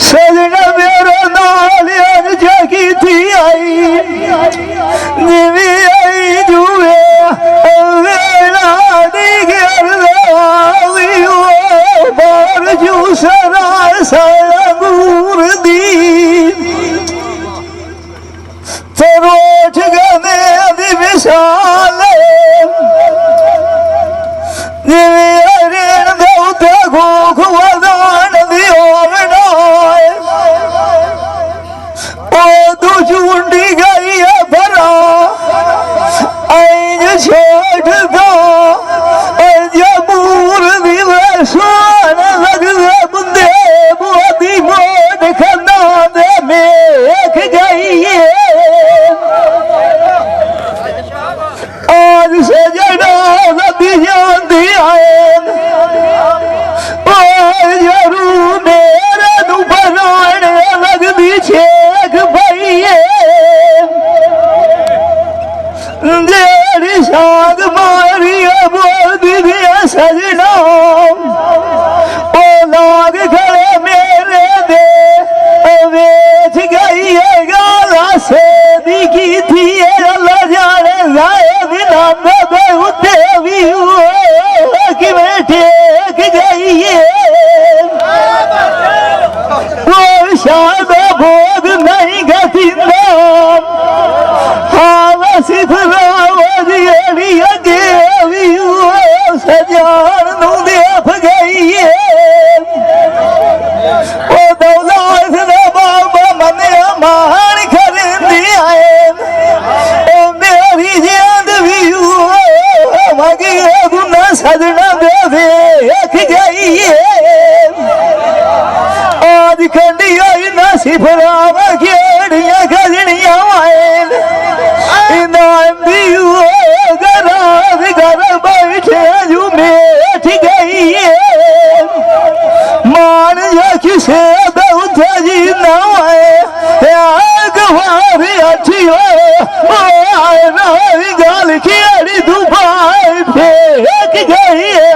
सजना मेरा नाल जगी थी आई निवी आई जुए वेला दी गिरदावी ओ बार जूसरा संगूर दी फरोठ गने दी विशाल निवी अरेण दौते घोख वदान दी ओवना चूंडी गई है भरा ऐज छोट दो जबूर दिवसान लग बुंदे बोदी मोट खन्ना दे मेख गई है आज से जड़ा नदी जानती आए जरूर मेरे नु बनाने लगदी छेक जेड़ी साग मारिया बोलती थी सजना ओ लाग खड़े मेरे दे वेच गई है गाला से दिखी थी अल्लाह जाने जाए बिना मैं उठे भी कि मैं टेक गई है वो शाद भोग नहीं गतिंदा हाँ सिफरा वरियड़ी अगे भी सजान नू देख गई है ओ दौलत ने बाबा मने मान खरेंदी आए ओ मेरी जिंद भी मगी गुना सजना देख गई है आज खंडी आई ना सिफरा वरियड़ियां खजड़ियां आए मान किसे जी नवारे अच्छी गाल की दुबाई फेंक गई है